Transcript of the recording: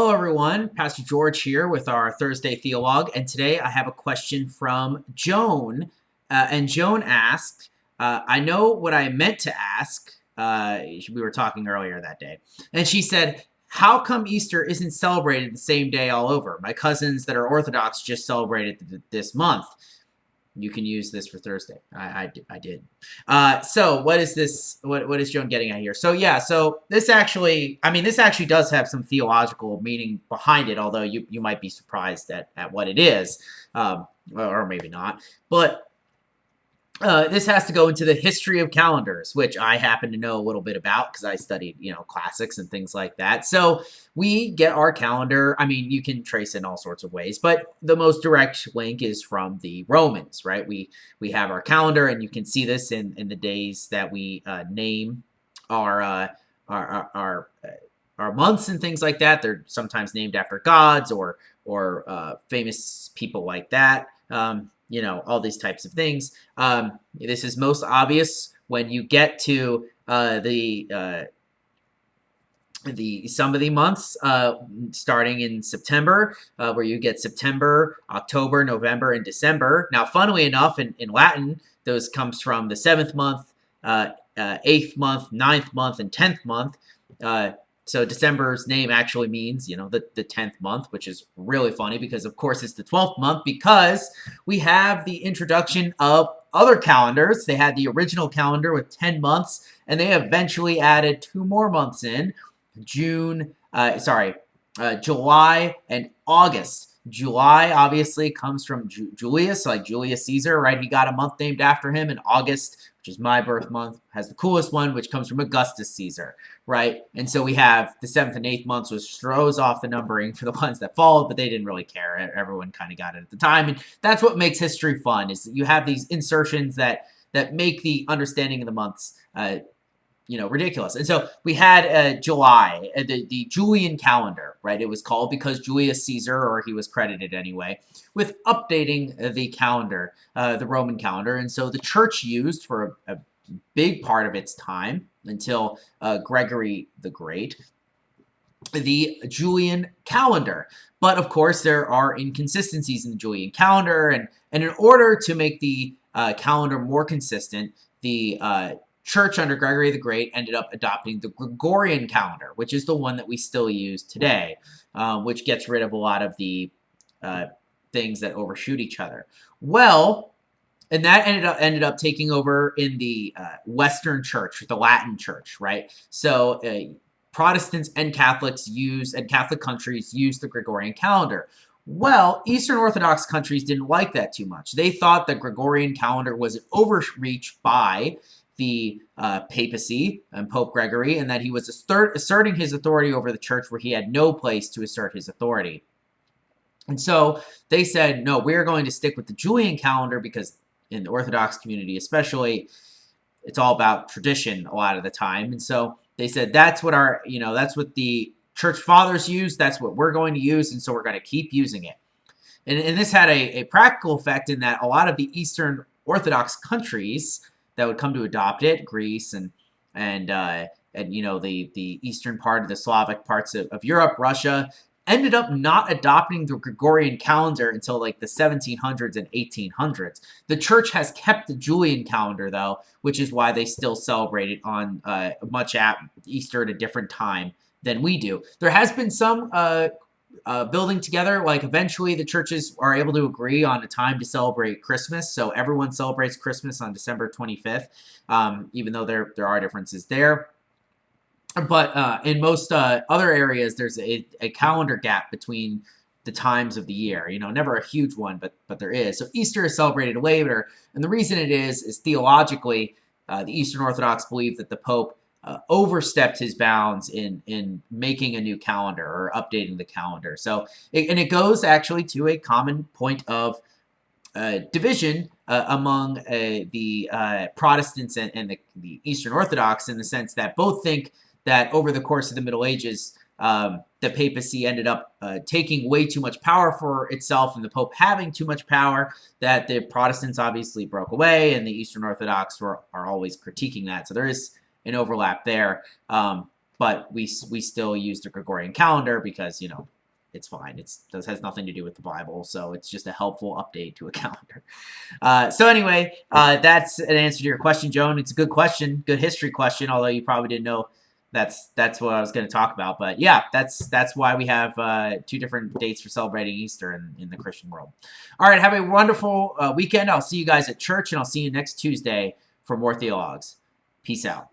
Hello, everyone. Pastor George here with our Thursday Theolog, and today I have a question from Joan. And Joan asked, I know what I meant to ask. We were talking earlier that day. And she said, how come Easter isn't celebrated the same day all over? My cousins that are Orthodox just celebrated this month. You can use this for Thursday. I did. So what is this? What is Joan getting at here? So yeah. So this actually, this actually does have some theological meaning behind it. Although you might be surprised at what it is, or maybe not. But this has to go into the history of calendars, which I happen to know a little bit about because I studied, classics and things like that. So we get our calendar. You can trace it in all sorts of ways, but the most direct link is from the Romans, right? We have our calendar, and you can see this in the days that we name our months and things like that. They're sometimes named after gods or famous people like that. All these types of things. This is most obvious when you get to some of the months, starting in September, where you get September, October, November, and December. Now, funnily enough, in Latin, those comes from the 7th month, 8th month, 9th month, and 10th month. So December's name actually means, the 10th month, which is really funny because, of course, it's the 12th month because we have the introduction of other calendars. They had the original calendar with 10 months, and they eventually added 2 more months in, July and August. July obviously comes from Julius, like Julius Caesar, right? He got a month named after him. And August, which is my birth month, has the coolest one, which comes from Augustus Caesar, right? And so we have the 7th and 8th months, which throws off the numbering for the ones that followed, but they didn't really care. Everyone kind of got it at the time. And that's what makes history fun, is that you have these insertions that make the understanding of the months ridiculous. And so we had July, the Julian calendar, right? It was called because Julius Caesar, or he was credited anyway, with updating the calendar, the Roman calendar. And so the church used for a big part of its time until Gregory the Great, the Julian calendar. But of course, there are inconsistencies in the Julian calendar. And in order to make the calendar more consistent, the church under Gregory the Great ended up adopting the Gregorian calendar, which is the one that we still use today, which gets rid of a lot of the things that overshoot each other. Well, and that ended up taking over in the Western Church, the Latin Church, right? So Protestants and Catholics and Catholic countries use the Gregorian calendar. Well, Eastern Orthodox countries didn't like that too much. They thought the Gregorian calendar was an overreach by the papacy and Pope Gregory, and that he was asserting his authority over the church where he had no place to assert his authority. And so they said, no, we're going to stick with the Julian calendar because in the Orthodox community especially, it's all about tradition a lot of the time. And so they said, that's what that's what the church fathers use. That's what we're going to use. And so we're going to keep using it. And this had a practical effect in that a lot of the Eastern Orthodox countries that would come to adopt it, Greece and the eastern part of the Slavic parts of Europe, Russia, ended up not adopting the Gregorian calendar until like the 1700s and 1800s. The church has kept the Julian calendar, though, which is why they still celebrate it on much at Easter at a different time than we do. There has been some building together, like eventually the churches are able to agree on a time to celebrate Christmas. So everyone celebrates Christmas on December 25th, even though there are differences there. But in most other areas, there's a calendar gap between the times of the year. Never a huge one, but there is. So Easter is celebrated later, and the reason it is theologically, the Eastern Orthodox believe that the Pope overstepped his bounds in making a new calendar or updating the calendar. So, it goes actually to a common point of division among the Protestants and the Eastern Orthodox, in the sense that both think that over the course of the Middle Ages, the papacy ended up taking way too much power for itself, and the Pope having too much power, that the Protestants obviously broke away, and the Eastern Orthodox are always critiquing that. So there is an overlap there. but we still use the Gregorian calendar because, it's fine. This has nothing to do with the Bible, so it's just a helpful update to a calendar. So anyway, that's an answer to your question, Joan. It's a good question, good history question, although you probably didn't know that's what I was going to talk about. But yeah, that's why we have 2 different dates for celebrating Easter in the Christian world. All right, have a wonderful weekend. I'll see you guys at church, and I'll see you next Tuesday for more Theologs. Peace out.